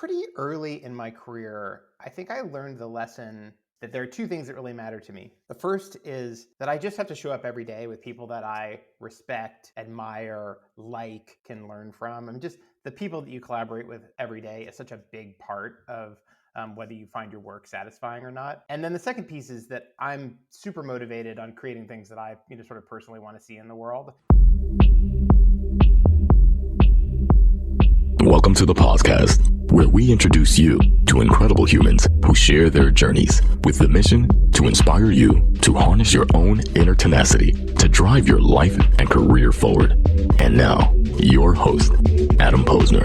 pretty early in my career, I think I learned the lesson that there are two things that really matter to me. The first is that I just have to show up every day with people that I respect, admire, like, can learn from. I mean, just the people that you collaborate with every day is such a big part of whether you find your work satisfying or not. And then the second piece is that I'm super motivated on creating things that I, sort of personally want to see in the world. Welcome to the podcast, where we introduce you to incredible humans who share their journeys with the mission to inspire you to harness your own inner tenacity to drive your life and career forward. And now, your host, Adam Posner.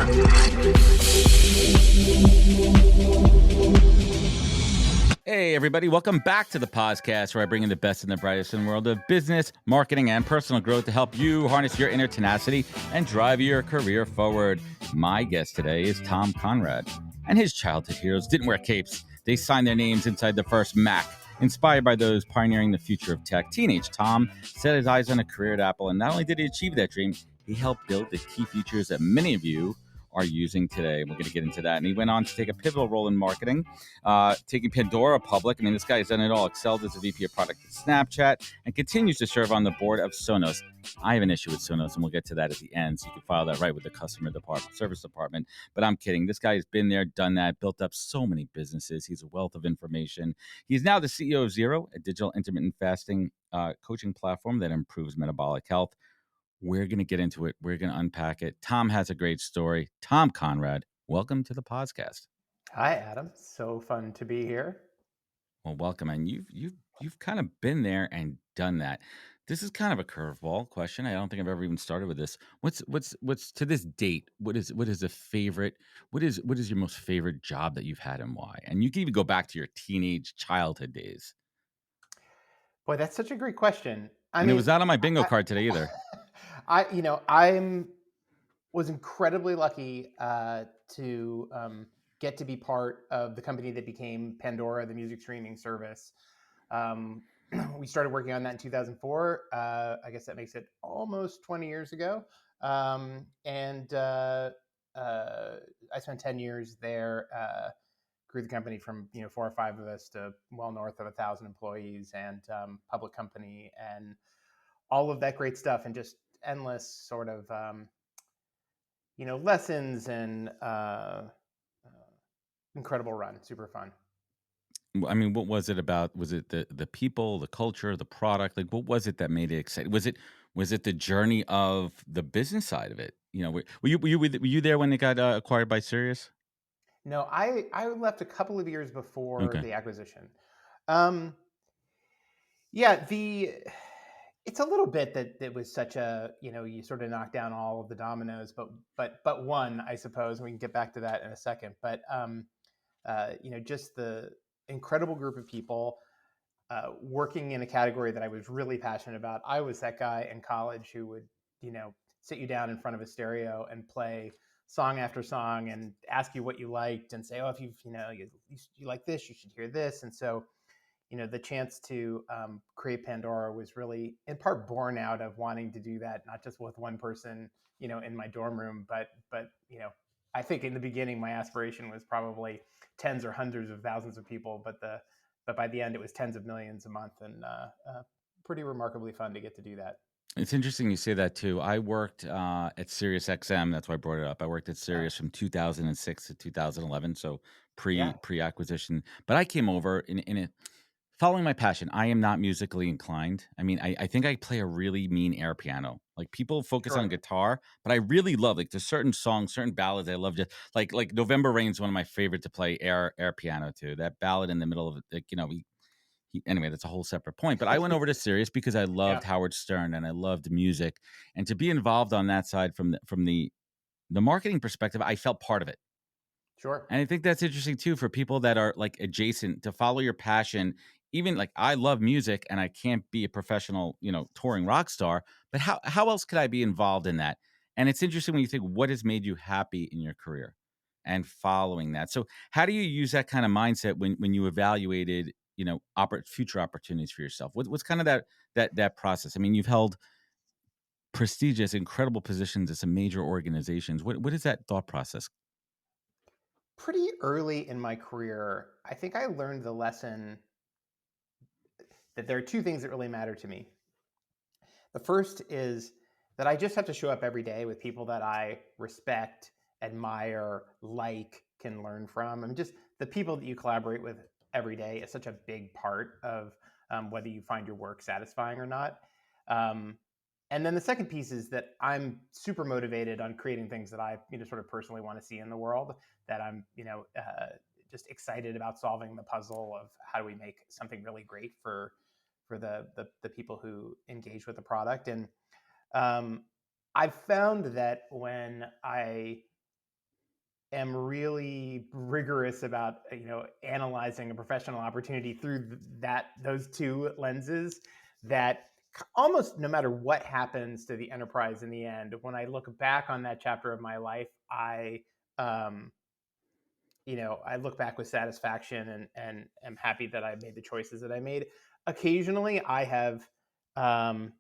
Hey, everybody. Welcome back to the podcast where I bring in the best and the brightest in the world of business, marketing, and personal growth to help you harness your inner tenacity and drive your career forward. My guest today is Tom Conrad, and his childhood heroes didn't wear capes. They signed their names inside the first Mac. Inspired by those pioneering the future of tech, teenage Tom set his eyes on a career at Apple, and not only did he achieve that dream, he helped build the key features that many of you are using today. We're going to get into that. And he went on to take a pivotal role in marketing, taking Pandora public. I mean, this guy has done it all. Excelled as a VP of product at Snapchat and continues to serve on the board of Sonos. I have an issue with Sonos, and we'll get to that at the end. So you can file that right with the customer department, service department. But I'm kidding. This guy has been there, done that, built up so many businesses. He's a wealth of information. He's now the CEO of Zero, a digital intermittent fasting coaching platform that improves metabolic health. We're going to get into it. We're going to unpack it. Tom has a great story. Tom Conrad, welcome to the podcast. Hi, Adam. So fun to be here. Well, welcome. And you've kind of been there and done that. This is kind of a curveball question. I don't think I've ever even started with this. What's to this date? What is a favorite? What is your most favorite job that you've had and why? And you can even go back to your teenage childhood days. Boy, that's such a great question. It was not on my bingo card today either. I was incredibly lucky to get to be part of the company that became Pandora, the music streaming service. We started working on that in 2004. I guess that makes it almost 20 years ago. And I spent 10 years there, grew the company from 4 or 5 of us to well north of 1,000 employees and public company and all of that great stuff, and just endless sort of lessons and incredible run, super fun. I mean, what was it about? Was it the people, the culture, the product? Like, what was it that made it exciting? Was it the journey of the business side of it? Were you there when it got acquired by Sirius? No, I left a couple of years before Okay. the acquisition. Yeah, it's a little bit that it was such a, you sort of knock down all of the dominoes, but one, I suppose, and we can get back to that in a second. But just the incredible group of people working in a category that I was really passionate about. I was that guy in college who would, sit you down in front of a stereo and play song after song and ask you what you liked and say, oh, if you like this, you should hear this. And so, the chance to create Pandora was really in part born out of wanting to do that, not just with one person, in my dorm room, but I think in the beginning, my aspiration was probably tens or hundreds of thousands of people, but by the end, it was tens of millions a month, and pretty remarkably fun to get to do that. It's interesting you say that too. I worked at Sirius XM. That's why I brought it up. I worked at Sirius from 2006 to 2011, so Yeah, pre-acquisition. But I came over in a following my passion. I am not musically inclined. I mean, I think I play a really mean air piano. Like, people focus sure. on guitar, but I really love, like, there's certain songs, certain ballads I love. Just like November Rain is one of my favorite to play air piano to. That ballad in the middle of it, like, anyway, that's a whole separate point. But I went over to Sirius because I loved Yeah, Howard Stern and I loved music, and to be involved on that side from the marketing perspective, I felt part of it. sure. And I think that's interesting too for people that are like adjacent to follow your passion. Even like, I love music and I can't be a professional, touring rock star, but how else could I be involved in that? And it's interesting when you think, what has made you happy in your career and following that. So how do you use that kind of mindset when you evaluated, future opportunities for yourself? What's kind of that process? I mean, you've held prestigious, incredible positions at some major organizations. What is that thought process? pretty early in my career, I think I learned the lesson that there are two things that really matter to me. The first is that I just have to show up every day with people that I respect, admire, like, can learn from. I mean, just the people that you collaborate with every day is such a big part of whether you find your work satisfying or not. Um, and then the second piece is that I'm super motivated on creating things that I, sort of personally want to see in the world. That I'm, just excited about solving the puzzle of how do we make something really great for the people who engage with the product. And um, I've found that when I am really rigorous about analyzing a professional opportunity through those two lenses, that almost no matter what happens to the enterprise in the end, when I look back on that chapter of my life, um, I look back with satisfaction and am happy that I made the choices that I made. Occasionally, I have um,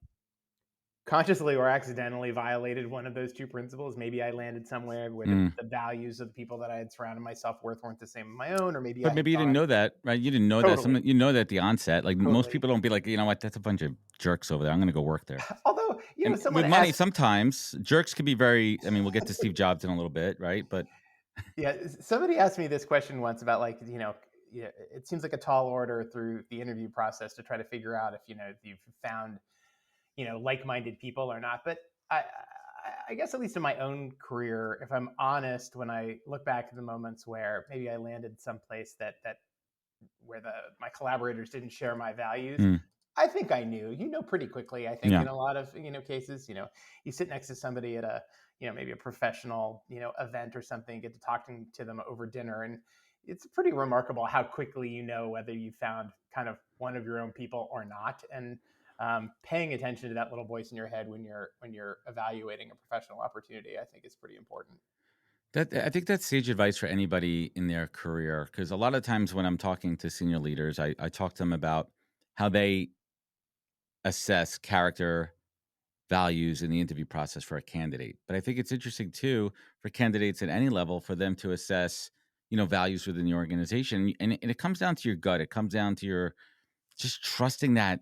consciously or accidentally violated one of those two principles. Maybe I landed somewhere where Mm. the values of the people that I had surrounded myself with weren't the same as my own, or maybe I But had maybe you didn't gone know that, right? You didn't know that. totally, That at the onset. Like most totally. people don't be like, you know what, that's a bunch of jerks over there. I'm going to go work there. Although, And someone with money, asked, sometimes jerks can be very. I mean, we'll get to Steve Jobs in a little bit, right? But yeah, somebody asked me this question once about like, yeah, it seems like a tall order through the interview process to try to figure out if, if you've found like-minded people or not. But I guess at least in my own career, if I'm honest, when I look back at the moments where maybe I landed someplace that where my collaborators didn't share my values, mm, I think I knew. Pretty quickly. I think yeah. in a lot of cases, you sit next to somebody at a maybe a professional event or something, get to talking to them over dinner, and it's pretty remarkable how quickly whether you found kind of one of your own people or not. And paying attention to that little voice in your head when you're evaluating a professional opportunity, I think is pretty important. That I think that's sage advice for anybody in their career because a lot of times when I'm talking to senior leaders, I talk to them about how they assess character values in the interview process for a candidate. But I think it's interesting too for candidates at any level for them to assess, values within the organization. And it comes down to your gut. It comes down to your just trusting that,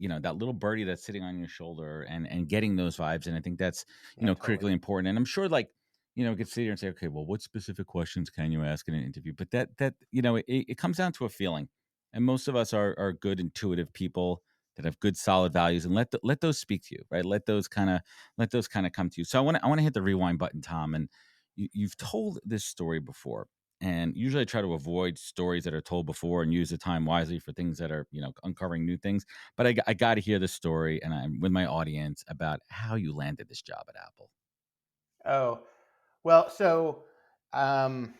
that little birdie that's sitting on your shoulder and getting those vibes. And I think that's, Yeah, totally. critically important. And I'm sure like, we could sit here and say, okay, well, what specific questions can you ask in an interview? But it comes down to a feeling. And most of us are good, intuitive people that have good, solid values, and let those speak to you, right? Let those kind of come to you. So I want to hit the rewind button, Tom. And you've told this story before, and usually I try to avoid stories that are told before and use the time wisely for things that are, uncovering new things. But I got to hear the story, and I'm with my audience about how you landed this job at Apple. Oh, well, so um,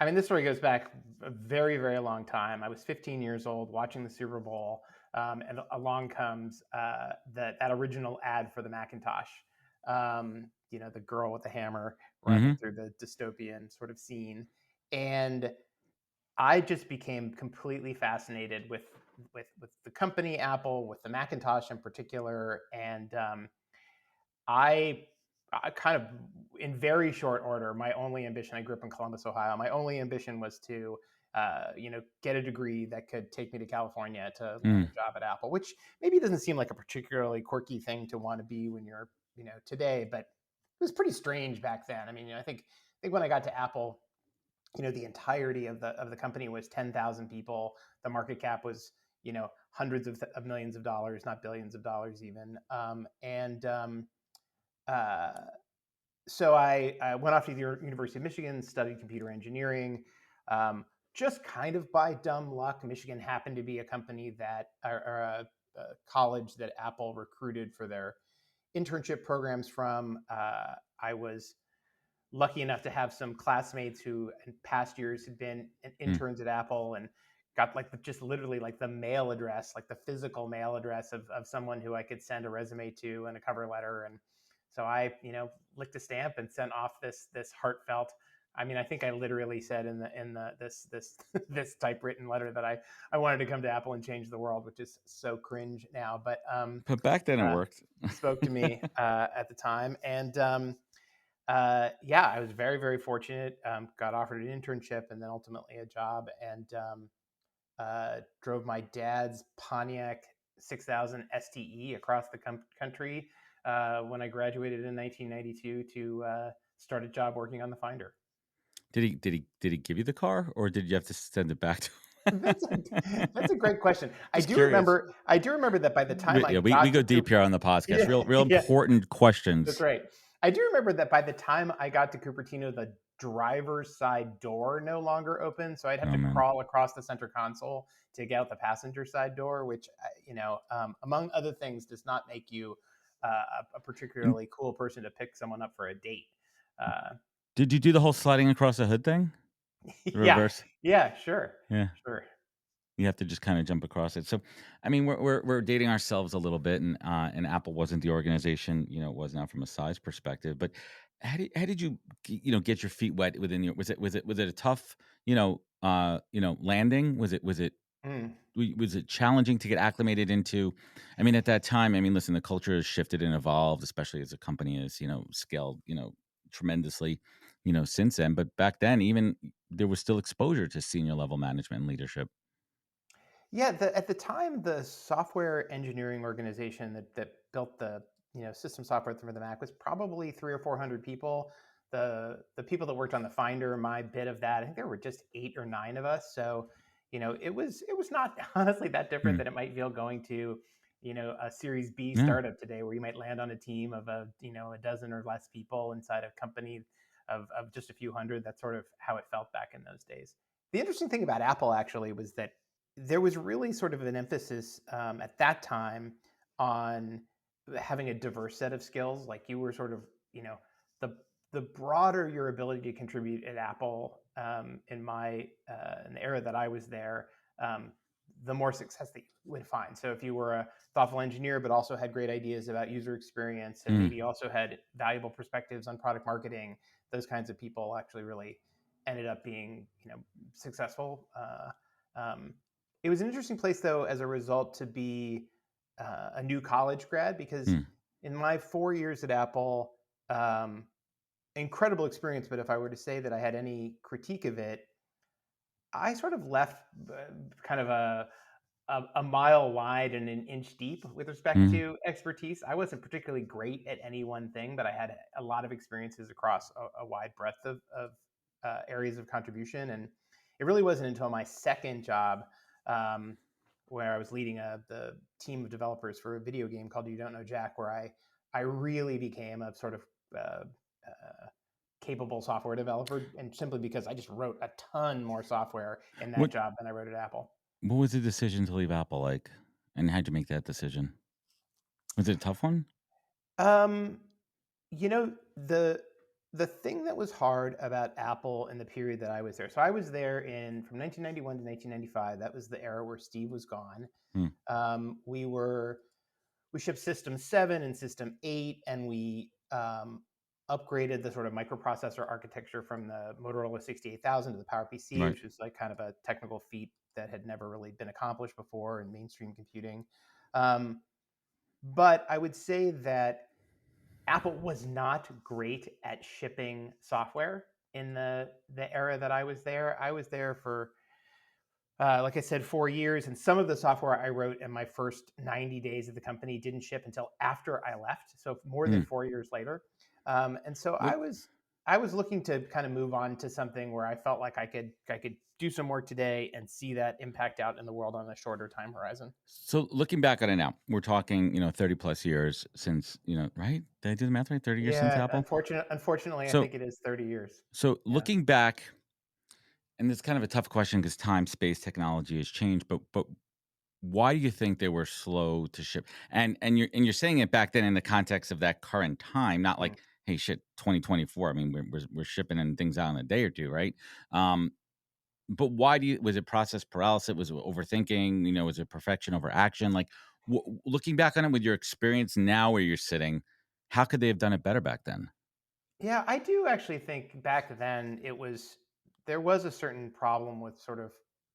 I mean, this story goes back a very, very long time. I was 15 years old watching the Super Bowl, and along comes that original ad for the Macintosh. The girl with the hammer running Mm-hmm. through the dystopian sort of scene, and I just became completely fascinated with the company Apple, with the Macintosh in particular, and I, I kind of, in very short order, my only ambition. I grew up in Columbus, Ohio. My only ambition was to, get a degree that could take me to California to land Mm. a job at Apple. Which maybe doesn't seem like a particularly quirky thing to want to be when you're, today, but it was pretty strange back then. I mean, I think when I got to Apple, the entirety of the company was 10,000 people. The market cap was, hundreds of millions of dollars, not billions of dollars even. And uh, so I went off to the University of Michigan, studied computer engineering. Um, just kind of by dumb luck, Michigan happened to be a company or a college that Apple recruited for their internship programs from. I was lucky enough to have some classmates who in past years had been Mm. interns at Apple and got like just literally like the mail address, like the physical mail address of someone who I could send a resume to and a cover letter. And so I, licked a stamp and sent off this heartfelt. I mean, I think I literally said in the this this typewritten letter that I wanted to come to Apple and change the world, which is so cringe now, but But back then it uh, worked. spoke to me at the time. And Yeah, I was very, very fortunate. Got offered an internship and then ultimately a job, and drove my dad's Pontiac 6000 STE across the country when I graduated in 1992 to start a job working on the Finder. Did he give you the car, or did you have to send it back to That's a, him? that's a great question. I Just do curious. remember. I do remember that by the time I Yeah, we got go to deep here on the podcast. yeah, Real yeah, important that's questions. right. I do remember that by the time I got to Cupertino, the driver's side door no longer opened, so I'd have Oh to man. crawl across the center console to get out the passenger side door, which among other things, does not make you a And particularly cool person to pick someone up for a date. Uh, did you do the whole sliding across the hood thing? The yeah, reverse? yeah, sure, Yeah. sure. You have to just kind of jump across it. So, I mean, we're dating ourselves a little bit, and Apple wasn't the organization, it was not from a size perspective. But how did you get your feet wet within your was it a tough landing? Mm. Was it challenging to get acclimated into? I mean, at that time, I mean, listen, the culture has shifted and evolved, especially as the company has scaled tremendously since then. But back then, even there was still exposure to senior level management and leadership. Yeah, at the time, the software engineering organization that built the system software for the Mac was probably 300 or 400 people. The people that worked on the Finder, my bit of that, I think there were just 8 or 9 of us. So, it was not honestly that different Hmm. than it might feel going to a Series B Yeah. startup today, where you might land on a team of a dozen or less people inside a company of just a few hundred. That's sort of how it felt back in those days. The interesting thing about Apple actually was that there was really sort of an emphasis at that time on having a diverse set of skills. Like you were sort of, the the broader your ability to contribute at Apple in the era that I was there, the more success that you would find. So if you were a thoughtful engineer, but also had great ideas about user experience, and Mm. maybe also had valuable perspectives on product marketing, those kinds of people actually really ended up being, successful. Um, it was an interesting place, though, as a result, to be a new college grad, because Mm. in my 4 years at Apple, um, incredible experience. But if I were to say that I had any critique of it, I sort of left kind of a mile wide and an inch deep with respect Mm. to expertise. I wasn't particularly great at any one thing, but I had a lot of experiences across a wide breadth of areas of contribution. And it really wasn't until my second job, um, where I was leading the team of developers for a video game called You Don't Know Jack, where I really became a sort of uh, capable software developer, and simply because I just wrote a ton more software in that What job than I wrote at Apple. what was the decision to leave Apple like, and how'd you make that decision? Was it a tough one? Um, you know, the thing that was hard about Apple in the period that I was there. So I was there in from 1991 to 1995. That was the era where Steve was gone. Mm. We shipped System 7 and System 8, and we upgraded the sort of microprocessor architecture from the Motorola 68,000 to the PowerPC, Right. which was like kind of a technical feat that had never really been accomplished before in mainstream computing. Um, but I would say that Apple was not great at shipping software in the era that I was there. I was there for, like I said, 4 years, and some of the software I wrote in my first 90 days of the company didn't ship until after I left, so more than Mm. 4 years later. And so What I was looking to kind of move on to something where I felt like I could do some work today and see that impact out in the world on a shorter time horizon. so looking back on it now, we're talking, 30 plus years since, right? Did I do the math right? 30 years since Yeah, Apple. unfortunately, I So think it is 30 years. so Yeah. looking back, and it's kind of a tough question because time, space, technology has changed, but why do you think they were slow to ship? And you're saying it back then in the context of that current time, not Mm. like, hey, shit, 2024. I mean, we're shipping in things out in a day or two, right? Um, but why was it process paralysis? Was it overthinking? Was it perfection over action? Like, looking back on it with your experience now, where you're sitting, how could they have done it better back then? Yeah, I do actually think back then there was a certain problem with sort of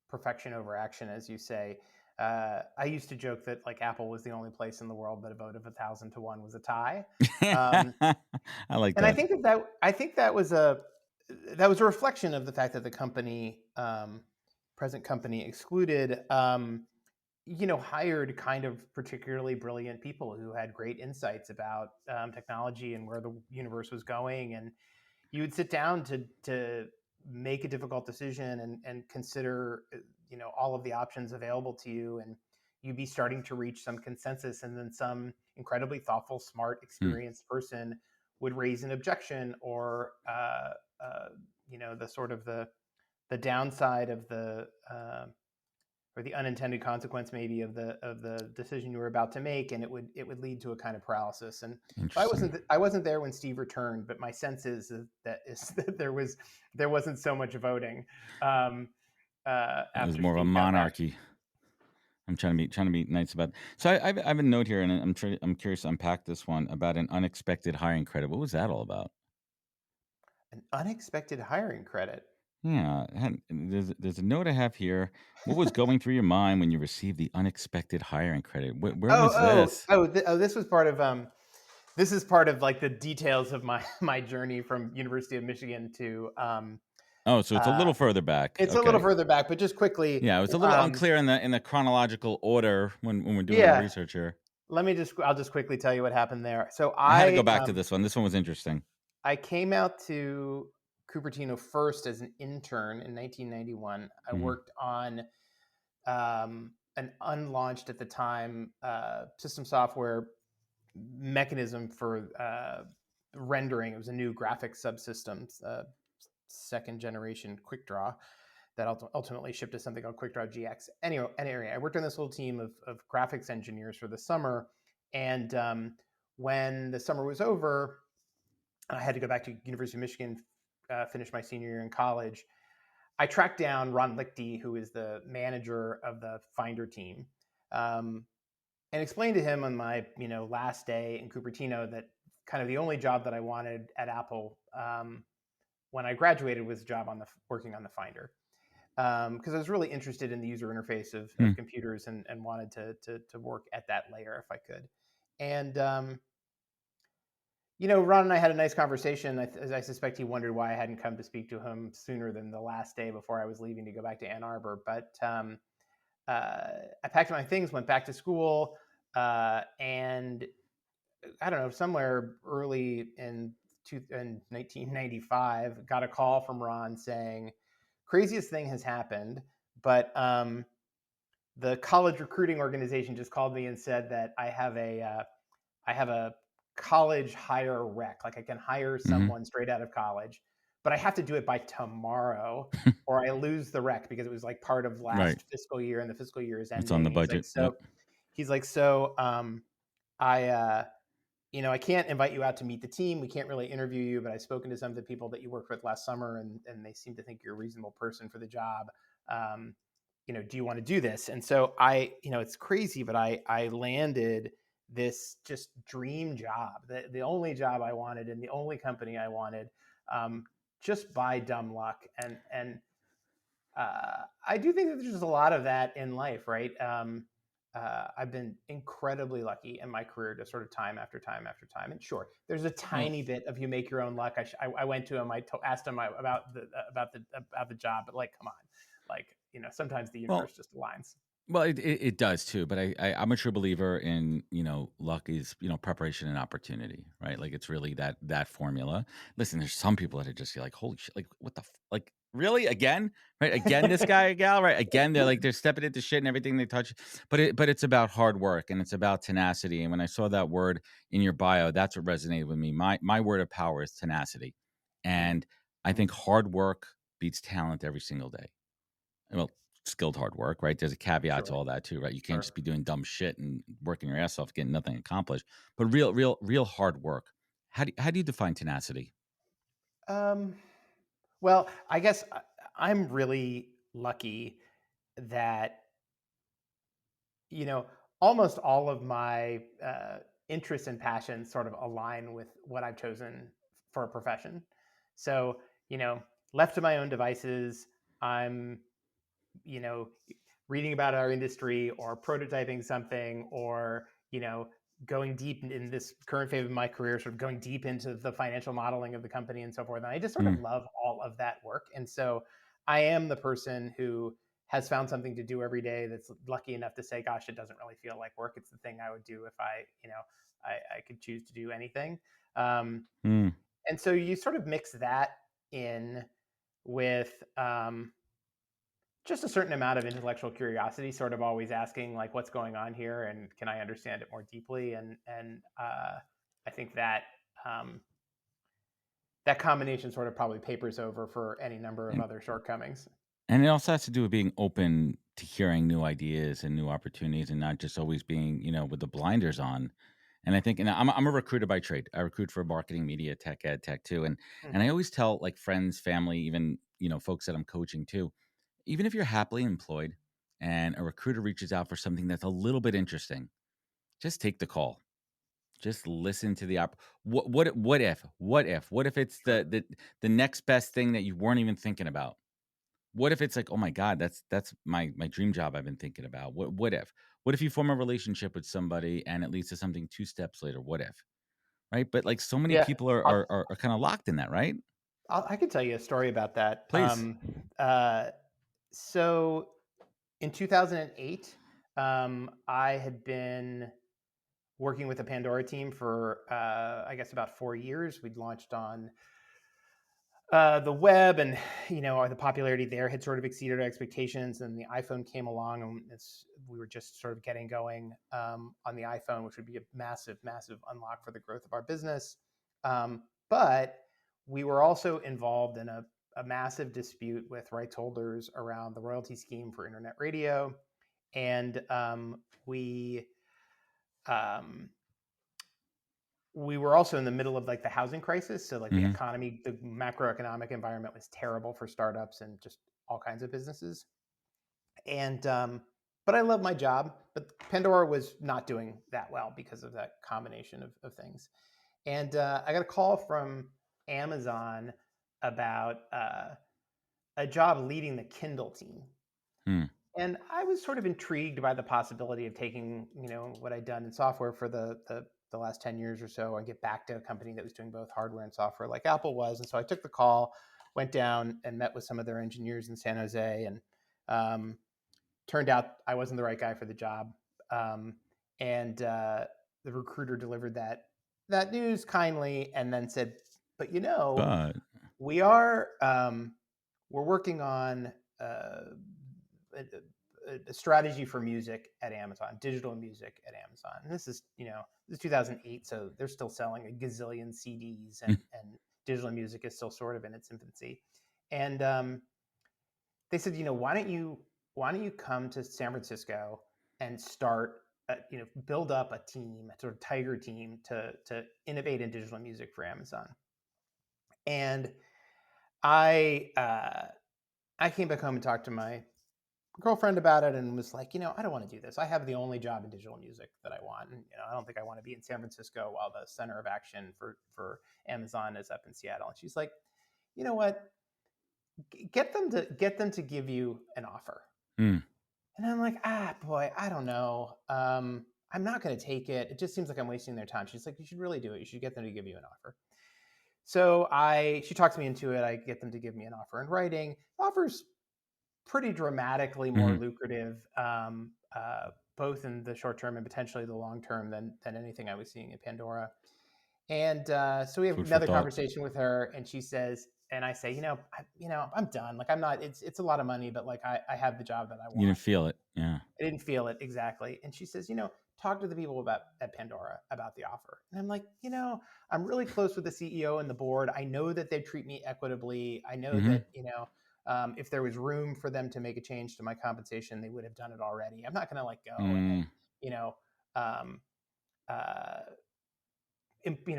perfection over action, as you say. I used to joke that like Apple was the only place in the world that a vote of 1,000 to 1 was a tie. Um, I like and I that. think that was a reflection of the fact that the company, present company, excluded, hired kind of particularly brilliant people who had great insights about technology and where the universe was going, and you would sit down to make a difficult decision and consider all of the options available to you, and you'd be starting to reach some consensus, and then some incredibly thoughtful, smart, Hmm. experienced person would raise an objection, or the sort of the downside of the or the unintended consequence maybe of the decision you were about to make, and it would lead to a kind of paralysis. And so Interesting. I wasn't there when Steve returned, but my sense is that there wasn't so much voting um, It was after more of a Steve got back. monarchy. I'm trying to be nice about. So I have a note here, and I'm curious to unpack this one about an unexpected hiring credit. What was that all about? An unexpected hiring credit. Yeah, there's a note I have here. What was going through your mind when you received the unexpected hiring credit? Where Oh, was this? this was part of this is part of like the details of my my journey from University of Michigan to Oh, so it's a uh, little further back. it's a little Okay. further back, but just quickly. Yeah, it was a little unclear in the chronological order when we're doing our Yeah, research here. I'll just quickly tell you what happened there. So I had to go back to this one. This one was interesting. I came out to Cupertino first as an intern in 1991. I Hmm. worked on an unlaunched at the time system software mechanism for rendering. It was a new graphics subsystem, second generation QuickDraw, that ultimately shipped to something called QuickDraw GX. Anyway, I worked on this little team of graphics engineers for the summer, and when the summer was over, I had to go back to University of Michigan, finish my senior year in college. I tracked down Ron Lichty, who is the manager of the Finder team, um, and explained to him on my last day in Cupertino that kind of the only job that I wanted at Apple, when I graduated, was a job on the working on the Finder, because I was really interested in the user interface Hmm. of computers, and wanted to work at that layer if I could. And Ron and I had a nice conversation. I suspect he wondered why I hadn't come to speak to him sooner than the last day before I was leaving to go back to Ann Arbor. But I packed my things, went back to school, and I don't know, somewhere early in 1995, got a call from Ron saying, "Craziest thing has happened, but the college recruiting organization just called me and said that I have a college hire rec. Like I can hire Hmm. someone straight out of college, but I have to do it by tomorrow or I lose the rec, because it was like part of Right. last fiscal year and the fiscal year is It's on ending." the And budget. Yep. he's like, so I I can't invite you out to meet the team. We can't really interview you, but I've spoken to some of the people that you worked with last summer, and they seem to think you're a reasonable person for the job. Um, do you want to do this? And so it's crazy, but I landed this just dream job, the only job I wanted in the only company I wanted, um, just by dumb luck. And I do think that there's just a lot of that in life, right? I've been incredibly lucky in my career to sort of time after time after time. And sure, there's a Well, tiny bit of you make your own luck. I went to him, asked him about the job, but like, come on, like sometimes the well, universe just aligns. Well, it does too, but I'm a true believer in luck is preparation and opportunity, right? Like it's really that formula. Listen, there's some people that are just like holy shit, like what the like really again, right? Again, this guy gal, right? Again, they're stepping into shit and everything they touch, but it's about hard work and it's about tenacity. And when I saw that word in your bio, that's what resonated with me. My word of power is tenacity, Mm, and I think hard work beats talent every single day. Well, skilled hard work, right? There's a caveat to sure, all that too, right? You can't sure. just be doing dumb shit and working your ass off, getting nothing accomplished. But real hard work. How do you define tenacity? Um, well, I guess I'm really lucky that you know, almost all of my interests and passions sort of align with what I've chosen for a profession. So, left to my own devices, I'm, you know, reading about our industry or prototyping something or, going deep in this current phase of my career, sort of going deep into the financial modeling of the company and so forth. And I just sort of Mm. love all of that work. And so I am the person who has found something to do every day that's lucky enough to say, gosh, it doesn't really feel like work. It's the thing I would do if I could choose to do anything. Um, Mm. and so you sort of mix that in with just a certain amount of intellectual curiosity, sort of always asking like, what's going on here, and can I understand it more deeply? And I think that that combination sort of probably papers over for any number of And other shortcomings. and it also has to do with being open to hearing new ideas and new opportunities, and not just always being, with the blinders on. And I think, and I'm a recruiter by trade. I recruit for marketing, media, tech, ed tech too. And I Mm-hmm. always tell like friends, family, even folks that I'm coaching too, even if you're happily employed and a recruiter reaches out for something that's a little bit interesting, just take the call. Just listen to the what if it's Sure. the next best thing that you weren't even thinking about? What if it's like, oh my God, that's my dream job I've been thinking about? What if you form a relationship with somebody and it leads to something two steps later? What if? Right? But like so many Yeah, people are I'll, are are, are kind of locked in that, right? I can tell you a story about that. Please. So in 2008, I had been working with the Pandora team for, I guess, about 4 years. We'd launched on the web, and the popularity there had sort of exceeded our expectations. And the iPhone came along, and we were just sort of getting going on the iPhone, which would be a massive, massive unlock for the growth of our business. But we were also involved in a massive dispute with rights holders around the royalty scheme for internet radio, and um, we were also in the middle of like the housing crisis. So like the Hmm. economy, the macroeconomic environment was terrible for startups and just all kinds of businesses. And but I love my job. But Pandora was not doing that well because of that combination of things. And I got a call from Amazon about a job leading the Kindle team. Hmm. And I was sort of intrigued by the possibility of taking, what I'd done in software for the last 10 years or so and get back to a company that was doing both hardware and software like Apple was. And so I took the call, went down and met with some of their engineers in San Jose, and um, turned out I wasn't the right guy for the job. Um, and the recruiter delivered that news kindly and then said, but But we are we're working on a strategy for music at Amazon, digital music at Amazon. And this is 2008, so they're still selling a gazillion CDs, and digital music is still sort of in its infancy. And they said, why don't you come to San Francisco and start, build up a team, a sort of tiger team to innovate in digital music for Amazon. And I I came back home and talked to my girlfriend about it and was like, I don't want to do this. I have the only job in digital music that I want. And, I don't think I want to be in San Francisco while the center of action for Amazon is up in Seattle. And she's like, you know what? Get them to give you an offer. hmm. And I'm like, boy, I don't know. I'm not going to take it. It just seems like I'm wasting their time. She's like, you should really do it. You should get them to give you an offer. So she talks me into it. I get them to give me an offer in writing. Offers pretty dramatically more Hmm. lucrative, both in the short term and potentially the long term than anything I was seeing at Pandora. And so we have Food for another thought. conversation with her, and she says, and I say, I'm done. Like I'm not. It's a lot of money, but like I have the job that I You didn't want. feel it. Yeah. I didn't feel it exactly. And she says, talk to the people at Pandora about the offer. And I'm like, I'm really close with the CEO and the board. I know that they treat me equitably. I know Hmm. that, if there was room for them to make a change to my compensation, they would have done it already. I'm not going to like go and Mm. then, you know, um, uh,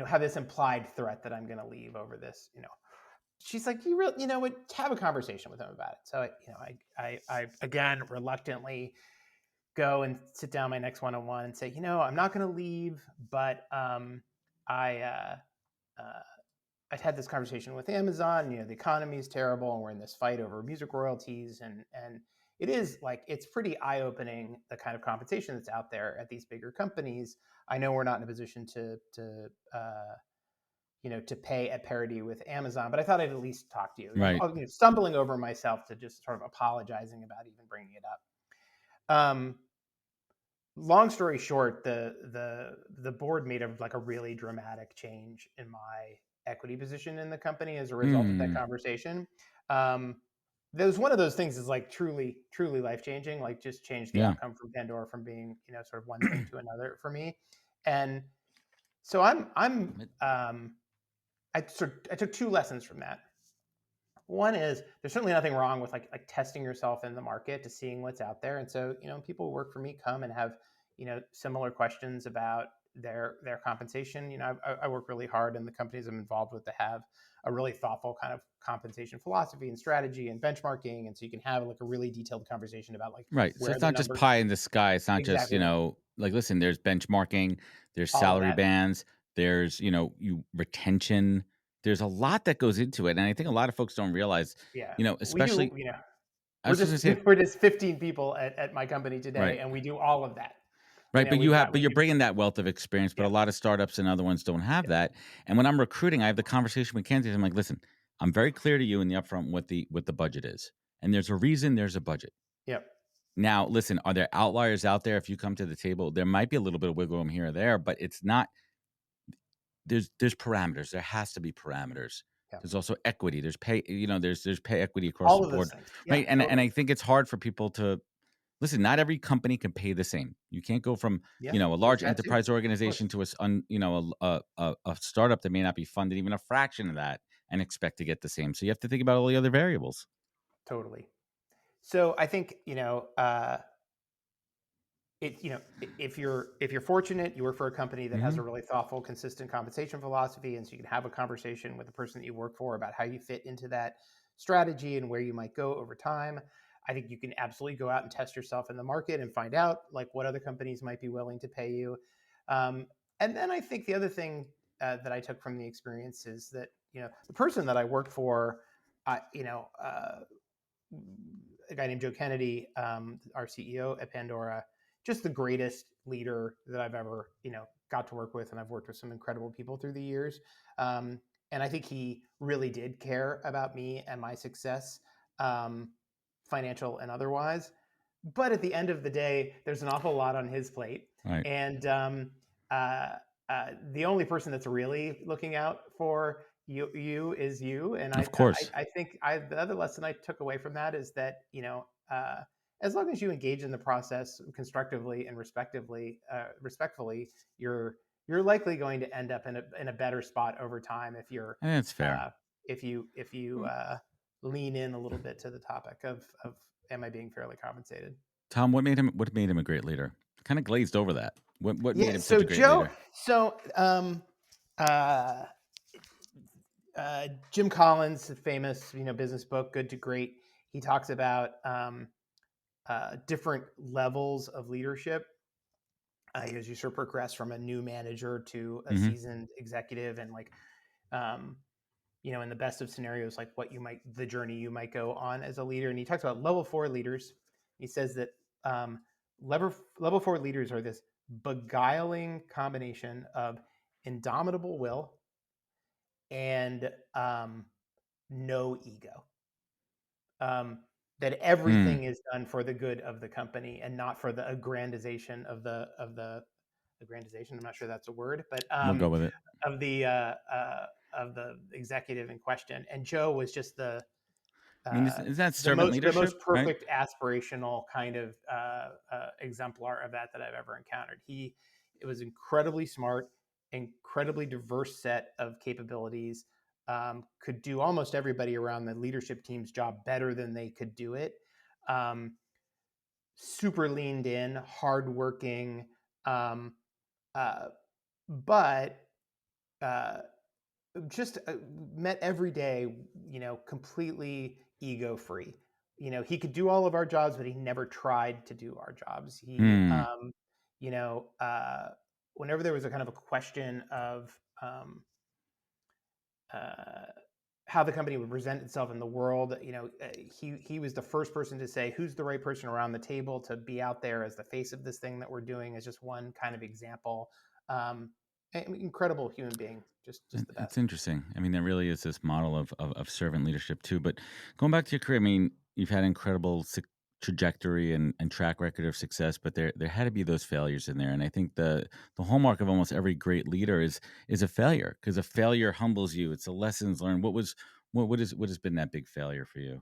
have this implied threat that I'm going to leave over this. She's like, you really, what? Have a conversation with them about it. So, I again reluctantly go and sit down my next one-on-one and say, I'm not going to leave, but I I'd had this conversation with Amazon. The economy is terrible, and we're in this fight over music royalties, and it is like, it's pretty eye-opening, the kind of compensation that's out there at these bigger companies. I know we're not in a position to pay at parity with Amazon, but I thought I'd at least talk to you. Right. Stumbling over myself to just sort of apologizing about even bringing it up. Long story short, the board made a really dramatic change in my equity position in the company as a result of that conversation. There was one of those things is like truly life changing, like just changed the Yeah. outcome from Pandora from being sort of one thing to another for me. And so I took two lessons from that. One is there's certainly nothing wrong with like testing yourself in the market to seeing what's out there. And so, people who work for me come and have, similar questions about their compensation. I work really hard, and the companies I'm involved with to have a really thoughtful kind of compensation philosophy and strategy and benchmarking. And so you can have like a really detailed conversation about like Right. So where it's the not just numbers. pie in the sky. It's not just, Exactly right. like, listen, there's benchmarking, there's All of salary that. bands, there's, you retention. There's a lot that goes into it. And I think a lot of folks don't realize, Yeah. We do, especially, I we're was just just gonna say, we're just 15 people at my company right. today, and we do all of that. Right. But We you're do. bringing that wealth of experience, but Yeah. a lot of startups and other ones don't have Yeah. that. And when I'm recruiting, I have the conversation with candidates. I'm like, listen, I'm very clear to you in the upfront what the budget is. And there's a reason there's a budget. Yep. Now, listen, are there outliers out there? If you come to the table, there might be a little bit of wiggle room here or there, but it's not. There's parameters. There has to be parameters. Yeah. There's also equity. There's pay. There's pay equity across All the of those board, things. Yeah, right? And totally. I think it's hard for people to listen. Not every company can pay the same. You can't go from Yeah, a there's large that too. enterprise Of course. organization to a startup that may not be funded even a fraction of that and expect to get the same. So you have to think about all the other variables. Totally. So I think, if you're fortunate, you work for a company that has Hmm. a really thoughtful, consistent compensation philosophy, and so you can have a conversation with the person that you work for about how you fit into that strategy and where you might go over time. I think you can absolutely go out and test yourself in the market and find out like what other companies might be willing to pay you. Um, and then I think the other thing that I took from the experience is that the person that I worked for, uh, you know, uh, a guy named Joe Kennedy, our CEO at Pandora, just the greatest leader that I've ever, got to work with. And I've worked with some incredible people through the years. And I think he really did care about me and my success, um, financial and otherwise. But at the end of the day, there's an awful lot on his plate. Right. And uh, the only person that's really looking out for you is you. And Of course. I think the other lesson I took away from that is that as long as you engage in the process constructively and respectfully, you're likely going to end up in a better spot over time I think that's fair. if you lean in a little bit to the topic of am I being fairly compensated? Tom, what made him a great leader? Kind of glazed over that. What made Yeah. him such So a great Joe. leader? So uh, Jim Collins, famous business book, Good to Great. He talks about different levels of leadership as you sort of progress from a new manager to a Hmm. seasoned executive, and like um, in the best of scenarios, like the journey you might go on as a leader. And he talks about level 4 leaders. He says that um, level 4 leaders are this beguiling combination of indomitable will and no ego. That Mm, everything is done for the good of the company and not for the aggrandization of the aggrandization. I'm not sure that's a word, but we'll go with it. of the executive in question. And Joe was just I mean, uh, is that servant the most leadership, right? perfect aspirational kind of exemplar of that I've ever encountered. It was incredibly smart, incredibly diverse set of capabilities. Could do almost everybody around the leadership team's job better than they could do it. Um, Super leaned in, hardworking, um, uh, but uh, just met every day, completely ego free. He could do all of our jobs, but he never tried to do our jobs. Hmm. You know, uh, Whenever there was a kind of a question of, um, uh, how the company would present itself in the world. He was the first person to say who's the right person around the table to be out there as the face of this thing that we're doing, as just one kind of example. Um, Incredible human being, just the It's best. interesting. I mean, there really is this model of servant leadership too. But going back to your career, I mean, you've had incredible trajectory and track record of success, but there had to be those failures in there. And I think the hallmark of almost every great leader is a failure, because a failure humbles you. It's the lessons learned. What has been that big failure for you?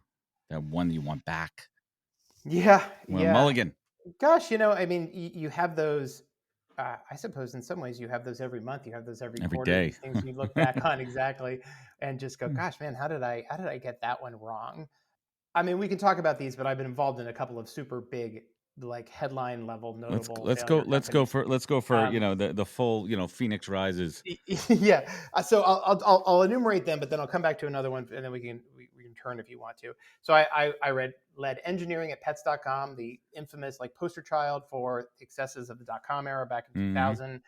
That one you want back? Yeah, Well, yeah. mulligan Gosh, I mean, you have those. I suppose in some ways you have those every month. You have those every every quarter. day. These things you look back on exactly, and just go, "Gosh, man, how did I get that one wrong?" I mean, we can talk about these, but I've been involved in a couple of super big, like headline level, notable failure companies. Let's go for Um, the full Phoenix Rises. yeah. So I'll enumerate them, but then I'll come back to another one, and then we can turn if you want to. So I led engineering at pets.com, the infamous like poster child for excesses of the .com era back in Hmm. 2000.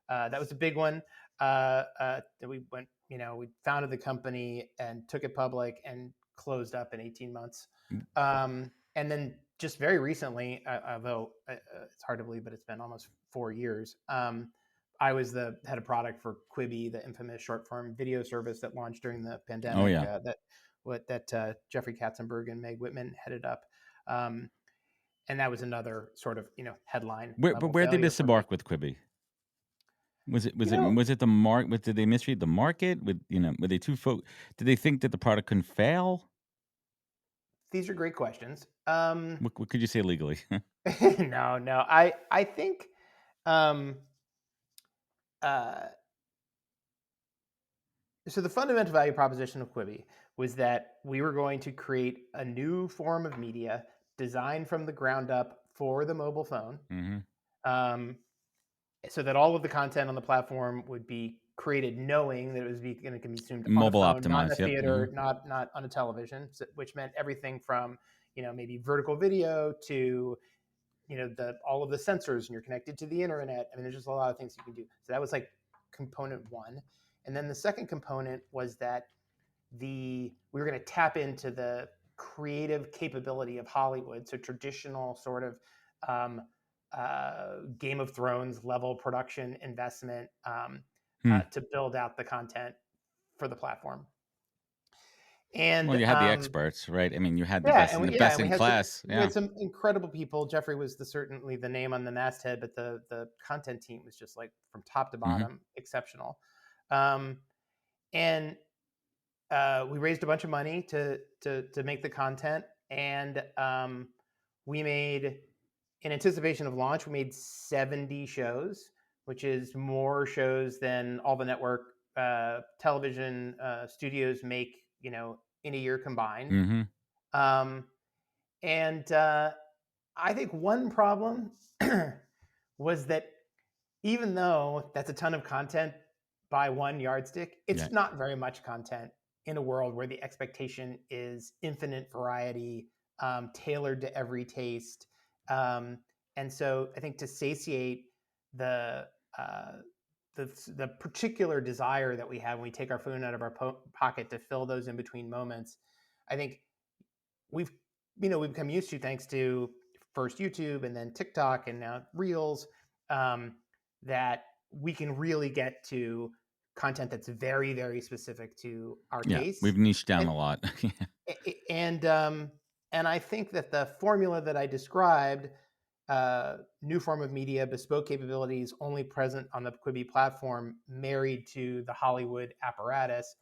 That was a big one. That we went, we founded the company and took it public and closed up in 18 months. And then just very recently, although it's hard to believe, but it's been almost 4 years. I was the head of product for Quibi, the infamous short form video service that launched during the Oh pandemic. yeah. That Jeffrey Katzenberg and Meg Whitman headed up, um, and that was another sort of headline But level where did failure this for me. embark with Quibi? Was it You know, was it the mark? Did they misread the market? Were they too Did they think that the product couldn't fail? these are great questions. What could you say legally? No, I think um, uh, so. The fundamental value proposition of Quibi was that we were going to create a new form of media designed from the ground up for the mobile phone. Hmm. Um, so that all of the content on the platform would be created knowing that it was going to be consumed on a Mobile phone, not in a optimized. Yep. Hmm. theater, not on a television, which meant everything from maybe vertical video to the all of the sensors, and you're connected to the internet. I mean, there's just a lot of things you can do. So that was like component one, and then the second component was that we were going to tap into the creative capability of Hollywood, so traditional sort of um, Game of Thrones level production investment, Hmm. to build out the content for the platform. And Well, you had the experts, right? I mean, you had yeah, and the yeah, best and in class. we Yeah. had some incredible people. Jeffrey was certainly the name on the masthead, but the content team was just like from top to Hmm. bottom exceptional. Um, and we raised a bunch of money to make the content, and we made, in anticipation of launch, we made 70 shows, which is more shows than all the network television studios make, in a year combined. Hmm. Um, and I think one problem was that even though that's a ton of content by one yardstick, Yeah. it's not very much content in a world where the expectation is infinite variety, tailored to every taste. Um, and so I think to satiate the, uh, the particular desire that we have when we take our phone out of our pocket to fill those in between moments, I think we've we've become used to, thanks to first YouTube and then TikTok and now Reels, um, that we can really get to content that's very very specific to our Yeah. tastes. We've niched down and a lot. and and I think that the formula that I described, new form of media, bespoke capabilities, only present on the Quibi platform, married to the Hollywood apparatus,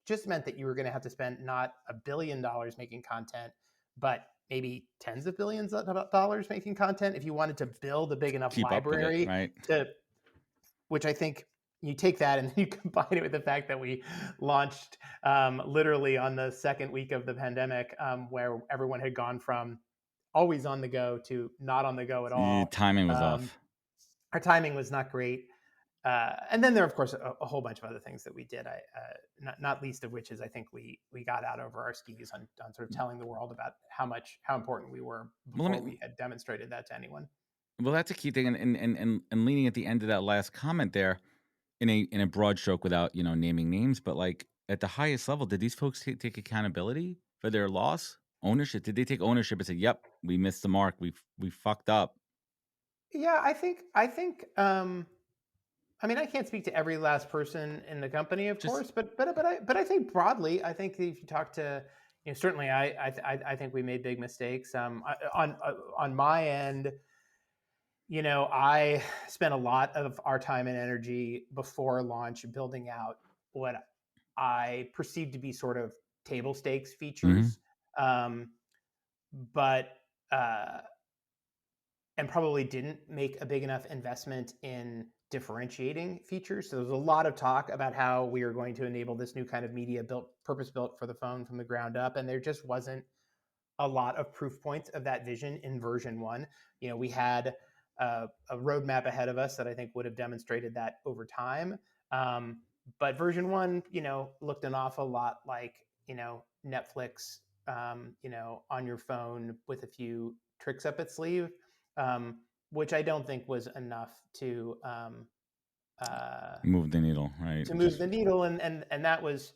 just meant that you were going to have to spend not $1 billion making content, but maybe tens of billions of dollars making content if you wanted to build a big enough Keep up with it, library right? to, which I think you take that and then you combine it with the fact that we launched literally on the second week of the pandemic, where everyone had gone from always on the go to not on the go at The all. timing was Um, off. our timing was not great. And then there are, of course, a whole bunch of other things that we did. Not least of which is I think we got out over our skis on sort of telling the world about how important we were Well, before we had demonstrated that to anyone. that's a key thing, and leaning at the end of that last comment there, in a broad stroke, without naming names, but like at the highest level, did these folks take accountability for their loss? Ownership? Did they take ownership and say, "Yep, we missed the mark. We fucked up." Yeah, I mean, I can't speak to every last person in the company, of Just course, but I think broadly, I think if you talk to, certainly I think we made big mistakes. On my end, I spent a lot of our time and energy before launch building out what I perceived to be sort of table stakes mhm, features, um, but uh, and probably didn't make a big enough investment in differentiating features. So there's a lot of talk about how we are going to enable this new kind of media built, purpose built for the phone from the ground up, and there just wasn't a lot of proof points of that vision in version one. We had a roadmap ahead of us that I think would have demonstrated that over time. Um, but version one, looked an awful lot like, Netflix, on your phone with a few tricks up its sleeve, um, which I don't think was enough uh, move the needle, right? to move Just the needle, and that was,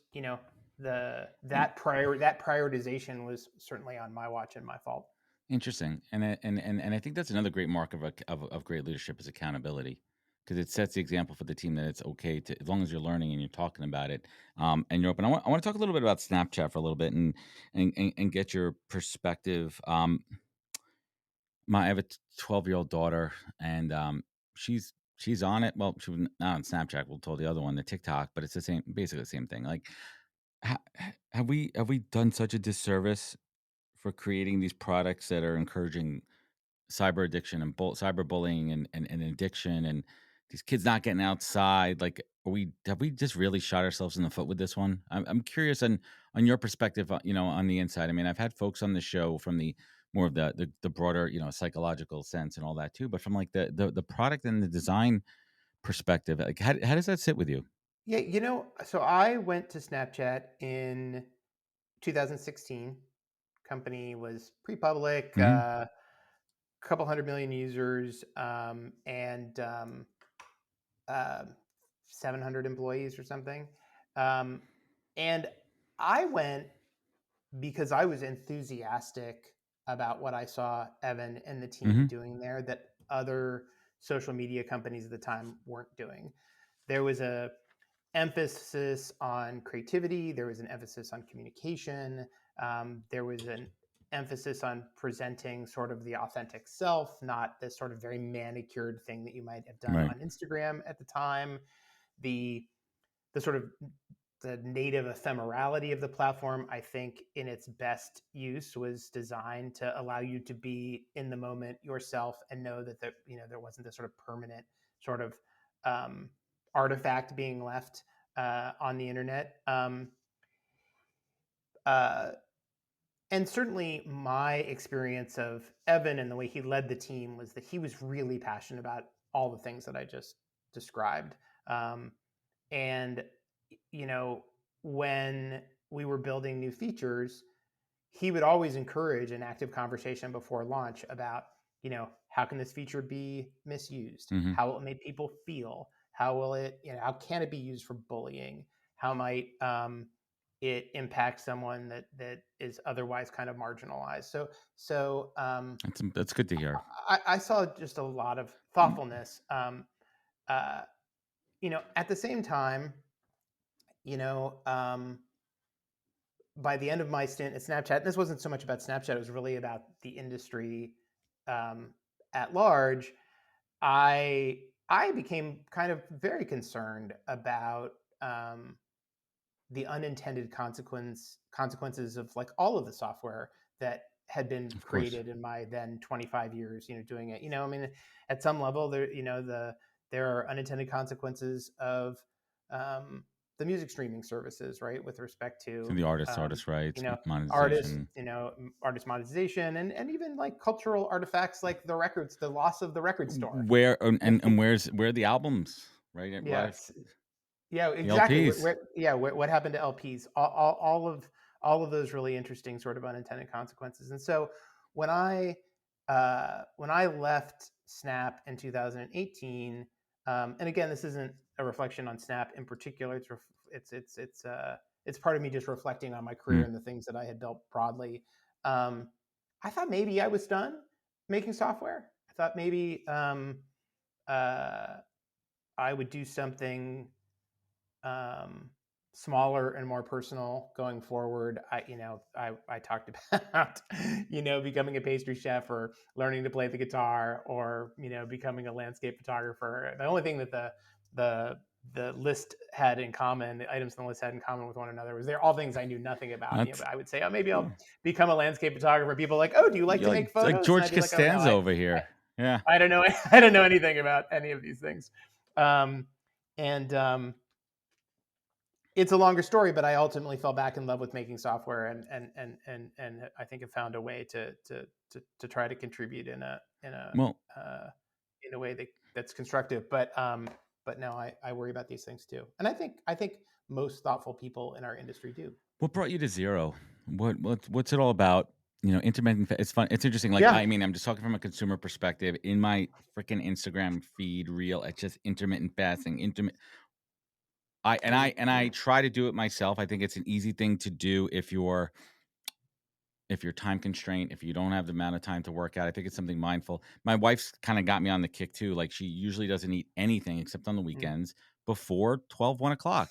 that prioritization was certainly on my watch and my fault. interesting, and I think that's another great mark of great leadership is accountability, because it sets the example for the team that it's okay to, as long as you're learning and you're talking about it, and you're open. I want to talk a little bit about Snapchat for a little bit and get your perspective. I have a 12-year-old daughter, and she's on it. Well, she was not on Snapchat. We'll tell the other one, the TikTok, but it's the same, basically the same thing. Like, have we done such a disservice for creating these products that are encouraging cyber addiction and cyberbullying and addiction and these kids not getting outside? Like, have we just really shot ourselves in the foot with this one? I'm curious on your perspective, on the inside. I mean, I've had folks on the show from the more of the broader, psychological sense and all that too, but from like the product and the design perspective, like how does that sit with you? Yeah, so I went to Snapchat in 2016. Company was pre-public, Hmm. couple 100 million users, and uh, 700 employees or something. Um, and I went because I was enthusiastic about what I saw Evan and the team Hmm. doing there that other social media companies at the time weren't doing. There was a emphasis on creativity. There was an emphasis on communication. There was an emphasis on presenting sort of the authentic self, not this sort of very manicured thing that you might have done Right. on Instagram at the time. The the sort of the native ephemerality of the platform, I think, in its best use, was designed to allow you to be in the moment yourself and know that there wasn't this sort of permanent sort of um, artifact being left on the internet. Uh, and certainly, my experience of Evan and the way he led the team was that he was really passionate about all the things that I just described. Um, and you know, when we were building new features, he would always encourage an active conversation before launch about, how can this feature be misused? Hmm. How will it make people feel? How will it, how can it be used for bullying? How might it impact someone that is otherwise kind of marginalized? So That's good to hear. I saw just a lot of thoughtfulness. Uh, at the same time, you know, by the end of my stint at Snapchat, and this wasn't so much about Snapchat, it was really about the industry um, at large. I became kind of very concerned about um, the unintended consequences of like all of the software that had been Of course. created in my then 25 years, doing it. I mean, at some level, there are unintended consequences of um, the music streaming services, right? With respect To to the um, artist rights, artists, monetization. artist monetization, and even like cultural artifacts like the records, the loss of the record store. Where and where are the albums, right? Why Yes, yeah, the exactly. LPs? What happened to LPs? All of those really interesting sort of unintended consequences. And so when I left Snap in 2018, and again, this isn't a reflection on Snap in particular. it's part of me just reflecting on my career and the things that I had built broadly. I thought maybe I was done making software. I thought maybe I would do something smaller and more personal going forward. I talked about, becoming a pastry chef or learning to play the guitar or, becoming a landscape photographer. The only thing that the list had in common, the items on the list had in common with one another, was they're all things I knew nothing about. That's But I would say, oh, maybe I'll become a landscape photographer. People are like, oh, do you like you're to like make photos? And George I'd be like, oh no, Costanza over here. Yeah. I don't know. I don't know anything about any of these things. And it's a longer story, but I ultimately fell back in love with making software, and I think have found a way to try to contribute in a Well, way that's constructive. But no, I worry about these things too, and I think most thoughtful people in our industry do. what brought you to Zero? What's it all about? Intermittent. It's fun. It's interesting. Like, Yeah. I mean, I'm just talking from a consumer perspective. In my freaking Instagram feed reel, it's just intermittent fasting. I try to do it myself. I think it's an easy thing to do if you're time constrained, if you don't have the amount of time to work out. I think it's something mindful. My wife's kind of got me on the kick too. Like, she usually doesn't eat anything except on the weekends before 12, 1 o'clock.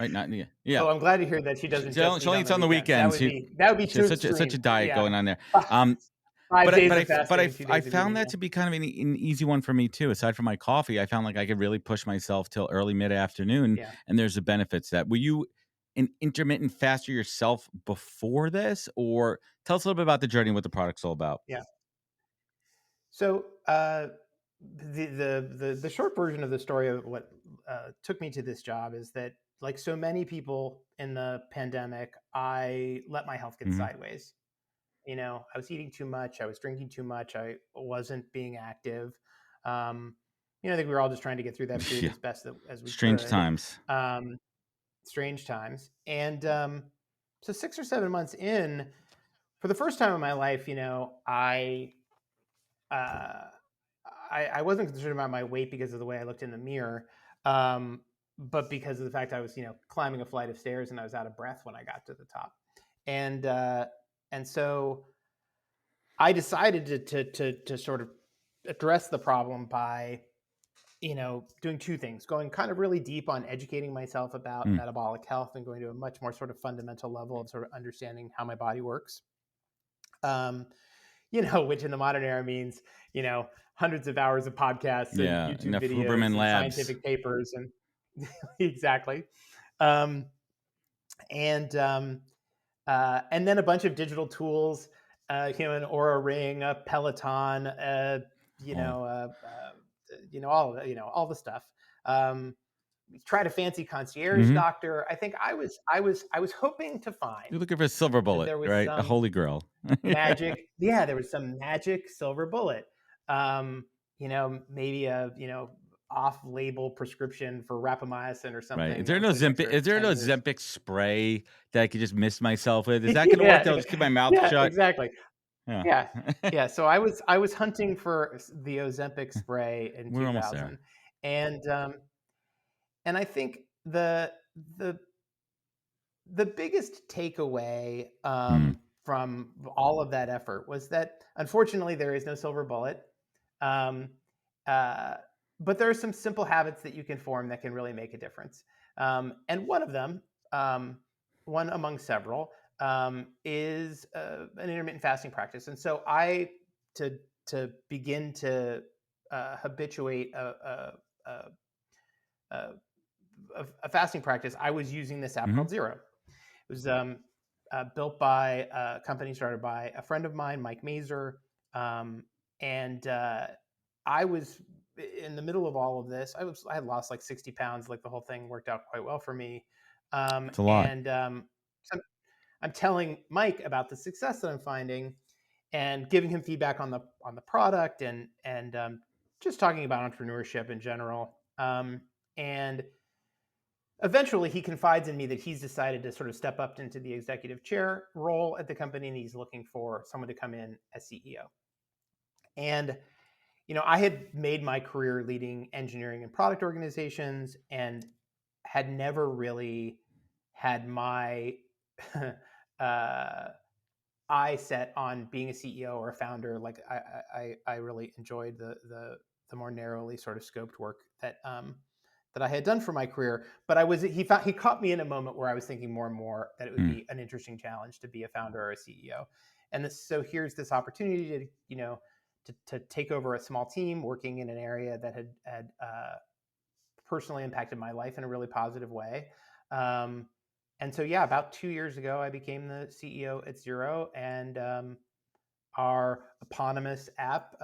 Right? Not yeah. Oh, I'm glad to hear that she She doesn't just eat only on eats the on the weekends. That weekends. would be She has too such extreme. a diet Yeah. going on there. 5 days of But fasting, 2 I days of found eating. that Yeah. to be kind of an easy one for me too. Aside from my coffee, I found like I could really push myself till early mid afternoon, Yeah. and there's the benefits that. Were you an intermittent faster yourself before this, or tell us a little bit about the journey, what the product's all about? Yeah. So the short version of the story of what took me to this job is that, like so many people in the pandemic, I let my health get Mm-hmm. sideways. I was eating too much, I was drinking too much, I wasn't being active. I think we were all just trying to get through that period Yeah, as best as we strange could. times. Um, Strange times, and so 6 or 7 months in, for the first time in my life, uh, I wasn't concerned about my weight because of the way I looked in the mirror, but because of the fact I was, climbing a flight of stairs and I was out of breath when I got to the top, and so I decided to sort of address the problem by, doing two things: going kind of really deep on educating myself about Mm. metabolic health and going to a much more sort of fundamental level of sort of understanding how my body works. Um, which in the modern era means, hundreds of hours of podcasts and Yeah, YouTube enough videos Huberman and Labs. scientific papers and exactly. Um, and then a bunch of digital tools, an Aura Ring, a Peloton, Oh, all of it, all the stuff. Tried a fancy concierge mm-hmm. doctor. I think I was hoping to You're find looking for a silver that bullet, there was right? A some holy grail. magic. Yeah, there was some magic silver bullet. Maybe a off-label prescription for rapamycin or Right. something that was going to make sure Is there an 10 years. Ozempic spray that I could just mist myself with? Is that going to work? Yeah, I'll just keep my mouth yeah, shut. exactly. Yeah. Yeah, yeah. So I was hunting for the Ozempic spray in We're almost there. 2000, and I think the the biggest takeaway Mm. from all of that effort was that, unfortunately, there is no silver bullet. Um, uh, but there are some simple habits that you can form that can really make a difference. And one of them, one among several, is an intermittent fasting practice. And so to begin to habituate a, a, a fasting practice, I was using this app Hmm. called Zero. It was built by a company started by a friend of mine, Mike Mazer, and I was in the middle of all of this. I had lost like 60 pounds. Like, the whole thing worked out quite well for me, It's a lot. and so I'm telling Mike about the success that I'm finding, and giving him feedback on the product, and just talking about entrepreneurship in general. And eventually, he confides in me that he's decided to sort of step up into the executive chair role at the company, and he's looking for someone to come in as CEO. And I had made my career leading engineering and product organizations, and had never really had my uh, eye set on being a CEO or a founder. Like I really enjoyed the more narrowly sort of scoped work that I had done for my career. But he caught me in a moment where I was thinking more and more that it would Mm. be an interesting challenge to be a founder or a CEO. And so here's this opportunity to to take over a small team working in an area that had personally impacted my life in a really positive way. Um, and so, yeah, about 2 years ago, I became the CEO at Zero, and our eponymous app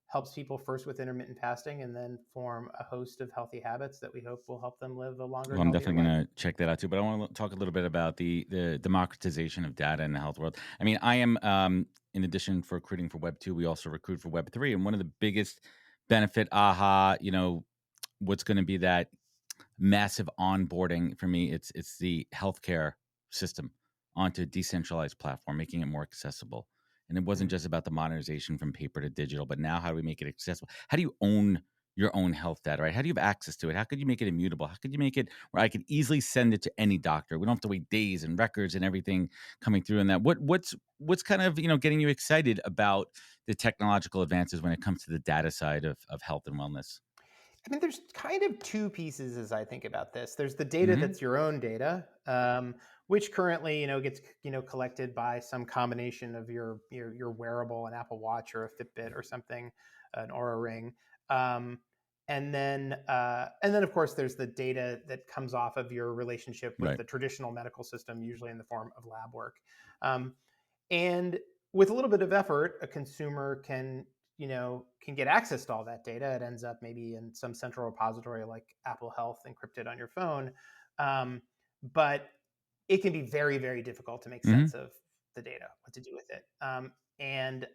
helps people first with intermittent fasting and then form a host of healthy habits that we hope will help them live a longer Well, and I'm healthier definitely life. going to check that out too. But I want to talk a little bit about the democratization of data in the health world. I mean, I am in addition for recruiting for Web 2, we also recruit for Web 3, and one of the biggest benefit, what's going to be that massive onboarding for me. It's the healthcare system onto a decentralized platform, making it more accessible. And it wasn't Mm. just about the modernization from paper to digital, but now how do we make it accessible? How do you own your own health data, right? How do you have access to it? How could you make it immutable? How could you make it where I could easily send it to any doctor? We don't have to wait days and records and everything coming through in that. What's kind of getting you excited about the technological advances when it comes to the data side of health and wellness? I mean, there's kind of two pieces as I think about this. There's the data Mm-hmm. that's your own data, which currently, gets collected by some combination of your wearable, an Apple Watch or a Fitbit or something, an Aura Ring, um, and then of course there's the data that comes off of your relationship with Right. the traditional medical system, usually in the form of lab work. Um, and with a little bit of effort, a consumer can get access to all that data. It ends up maybe in some central repository like Apple Health encrypted on your phone. But it can be very, very difficult to make Mm-hmm. sense of the data, what to do with it. And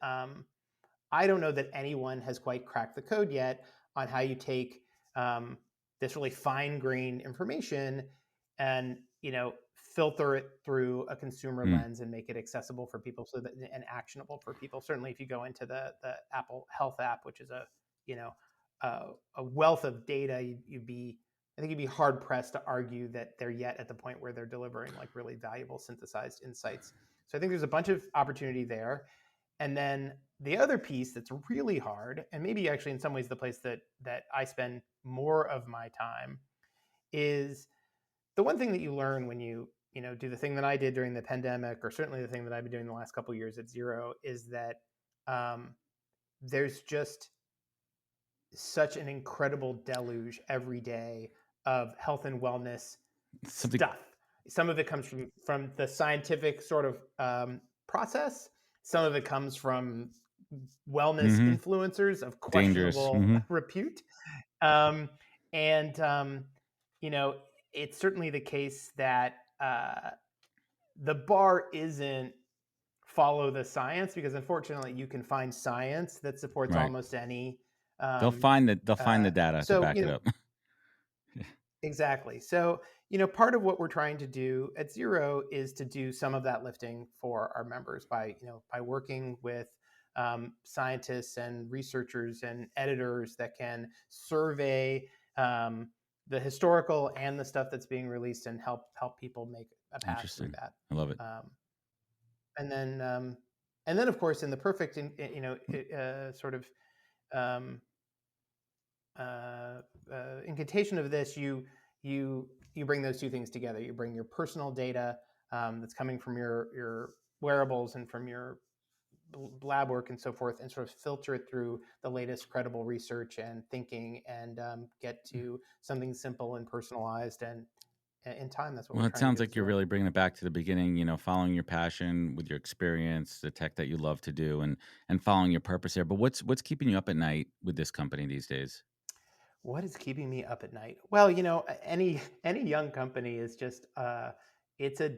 I don't know that anyone has quite cracked the code yet on how you take this really fine-grained information and filter it through a consumer Mm. lens and make it accessible for people and actionable for people. Certainly, if you go into the Apple Health app, which is a wealth of data, I think you'd be hard pressed to argue that they're yet at the point where they're delivering like really valuable synthesized insights. So I think there's a bunch of opportunity there. And then the other piece that's really hard, and maybe actually in some ways the place that I spend more of my time, is the one thing that you learn when you do the thing that I did during the pandemic, or certainly the thing that I've been doing the last couple of years at Zero, is that um, there's just such an incredible deluge every day of health and wellness Something. stuff. Some of it comes from the scientific sort of process. Some of it comes from wellness Mm-hmm. influencers of Dangerous. questionable Mm-hmm. repute. Um, and you know, it's certainly the case that the bar isn't follow the science, because unfortunately you can find science that supports Right. almost any. They'll Um, find the data to so back it up. Exactly. So, part of what we're trying to do at Zero is to do some of that lifting for our members by working with scientists and researchers and editors that can survey um, the historical and the stuff that's being released and help people make a path through Interesting. that. I love it. Um, and then, of course, in the perfect, sort of um, uh, incantation of this, you bring those two things together. You bring your personal data that's coming from your wearables and from your lab work and so forth, and sort of filter it through the latest credible research and thinking, and get to something simple and personalized. And in time, that's what Well, we're it trying to sounds do at like you're Zero. really bringing it back to the beginning, following your passion with your experience, the tech that you love to do, and following your purpose there. But what's keeping you up at night with this company these days? What is keeping me up at night? Well, any young company is just it's a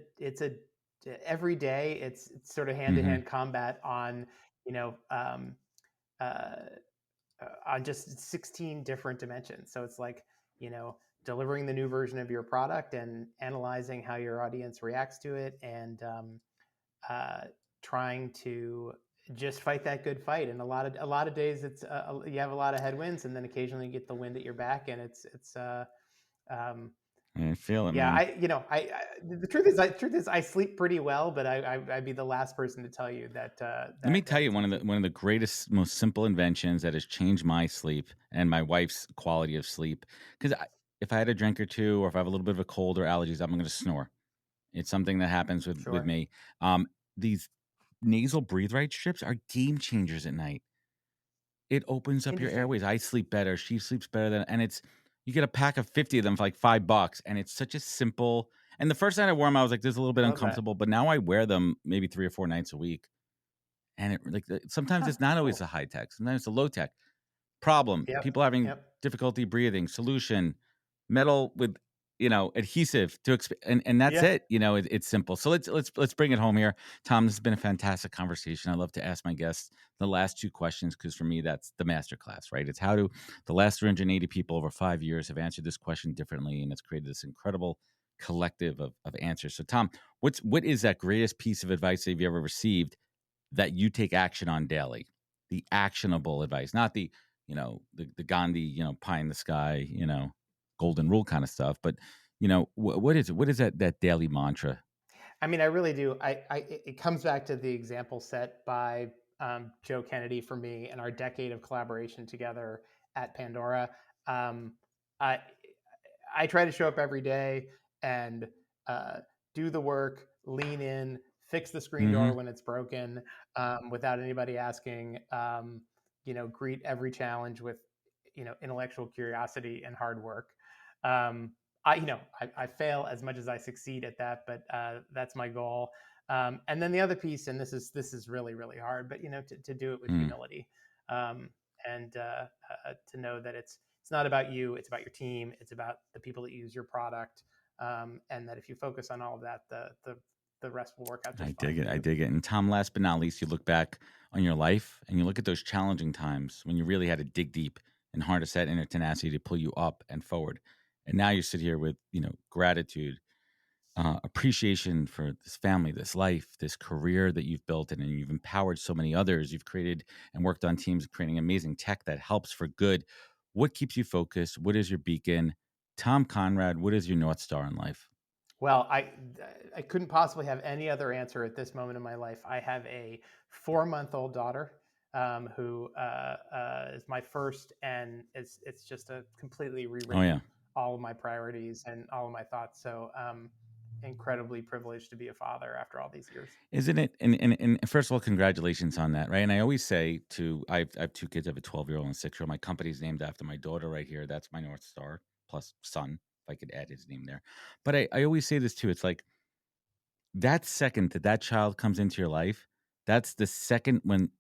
every day it's sort of hand to Mm-hmm. hand combat on you know uh, on just 16 different dimensions. So it's like delivering the new version of your product and analyzing how your audience reacts to it, and uh, trying to just fight that good fight. And a lot of days it's you have a lot of headwinds, and then occasionally you get the wind at your back, and it's um, I feel it, Yeah, man. the truth is I sleep pretty well, but I'd be the last person to tell you that Let me that tell you it's one easy. of the greatest, most simple inventions that has changed my sleep and my wife's quality of sleep. Because if I had a drink or two, or if I have a little bit of a cold or allergies, I'm going to snore. It's something that happens with Sure. me. These nasal breathe right strips are game changers at night. It opens up your Interesting. airways. I sleep better. She sleeps better than, and it's you get a pack of 50 of them for like $5, and it's such a simple. And the first night I wore them, I was like, "This is a little bit Love that. uncomfortable," but now I wear them maybe 3 or 4 nights a week, and it sometimes Huh, it's not always cool. the high tech. Sometimes it's the low tech. Problem, Yep. people having Yep. difficulty breathing. Solution, metal with adhesive to and that's Yeah. it. It's simple. So let's bring it home here. Tom, this has been a fantastic conversation. I love to ask my guests the last two questions because for me that's the master class, right? It's how do the last 380 people over 5 years have answered this question differently, and it's created this incredible collective of answers. So Tom, what is that greatest piece of advice that you've ever received that you take action on daily? The actionable advice, not the Gandhi, pie in the sky, golden rule kind of stuff, but what is it? What is that daily mantra? I mean, I really do. It comes back to the example set by Joe Kennedy for me and our decade of collaboration together at Pandora. Um, I I try to show up every day and uh, do the work, lean in, fix the screen door Mm-hmm. when it's broken, without anybody asking. Greet every challenge with intellectual curiosity and hard work. Um, I fail as much as I succeed at that, but that's my goal. And then the other piece, and this is really really hard, but to do it with Mm. humility, and to know that it's not about you, it's about your team, it's about the people that use your product, and that if you focus on all of that, the rest will work out I just fine dig it. for I you. dig it. And Tom, last but not least, you look back on your life and you look at those challenging times when you really had to dig deep and harness that inner tenacity to pull you up and forward. And now you sit here with, gratitude, appreciation for this family, this life, this career that you've built, and you've empowered so many others. You've created and worked on teams creating amazing tech that helps for good. What keeps you focused? What is your beacon? Tom Conrad, what is your North Star in life? Well, I couldn't possibly have any other answer at this moment in my life. I have a 4-month-old daughter, who is my first, and it's just a completely Oh, yeah. rewritten all of my priorities and all of my thoughts. So incredibly privileged to be a father after all these years. Isn't it? And first of all, congratulations on that, right? And I always say I have two kids. I have a 12-year-old and a 6-year-old. My company's named after my daughter right here. That's my North Star plus son, if I could add his name there. But I always say this too. It's like that second that child comes into your life, that's the second when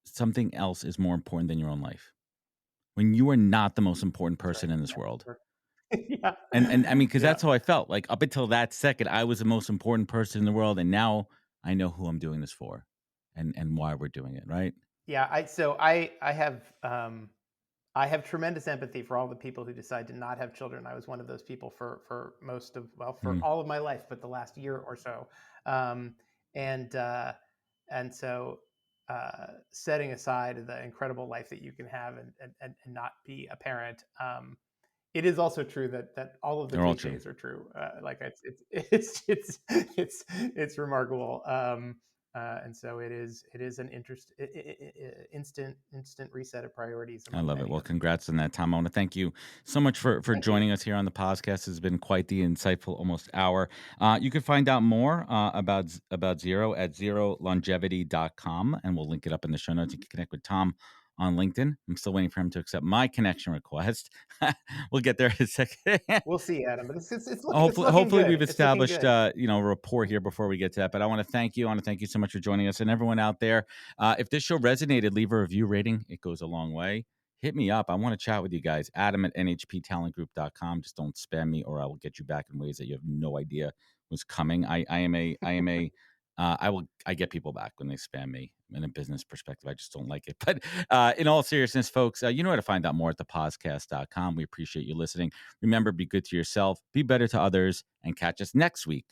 something else is more important than your own life. When you are not the most important That's person right. in this Yeah, world. sure. Yeah, And I mean, because yeah, that's how I felt. Like up until that second, I was the most important person in the world, and now I know who I'm doing this for, and why we're doing it. Right? yeah. I have tremendous empathy for all the people who decide to not have children. I was one of those people for most of, well, for Mm. all of my life, but the last year or so. Um, and so setting aside the incredible life that you can have and not be a parent. It is also true that all of the They're all true. cliches are true. Like it's remarkable. And so it is an instant reset of priorities I among love it. many Well, others. congrats on that, Tom. I want to thank you so much for Thank you. joining us here on the podcast. It's been quite the insightful almost hour. You can find out more about Zero at zerolongevity.com, and we'll link it up in the show notes. You can connect with Tom on LinkedIn. I'm still waiting for him to accept my connection request. We'll get there in a second. We'll see, Adam, but it's Hopefully, looking hopefully good. we've It's looking established good. rapport here before we get to that. But I want to thank you. I want to thank you so much for joining us, and everyone out there. If this show resonated, leave a review rating. It goes a long way. Hit me up. I want to chat with you guys. Adam at nhptalentgroup.com. Just don't spam me, or I will get you back in ways that you have no idea was coming. I get people back when they spam me in a business perspective. I just don't like it. But in all seriousness, folks, you know how to find out more at thepodcast.com. We appreciate you listening. Remember, be good to yourself, be better to others, and catch us next week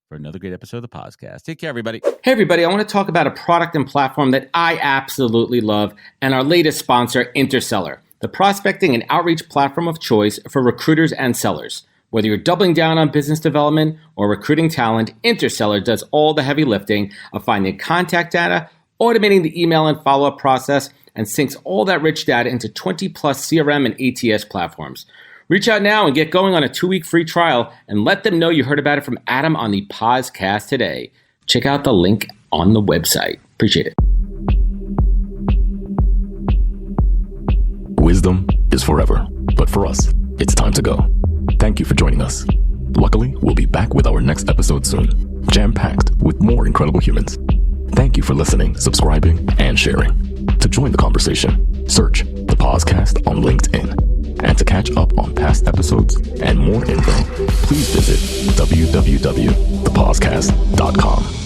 for another great episode of the podcast. Take care, everybody. Hey, everybody, I want to talk about a product and platform that I absolutely love and our latest sponsor, Interseller, the prospecting and outreach platform of choice for recruiters and sellers. Whether you're doubling down on business development or recruiting talent, Interstellar does all the heavy lifting of finding contact data, automating the email and follow-up process, and syncs all that rich data into 20 plus CRM and ATS platforms. Reach out now and get going on a 2-week free trial and let them know you heard about it from Adam on the podcast today. Check out the link on the website. Appreciate it. Wisdom is forever, but for us, it's time to go. Thank you for joining us. Luckily, we'll be back with our next episode soon, jam-packed with more incredible humans. Thank you for listening, subscribing, and sharing. To join the conversation, search the podcast on LinkedIn. And to catch up on past episodes and more info, please visit www.thepodcast.com.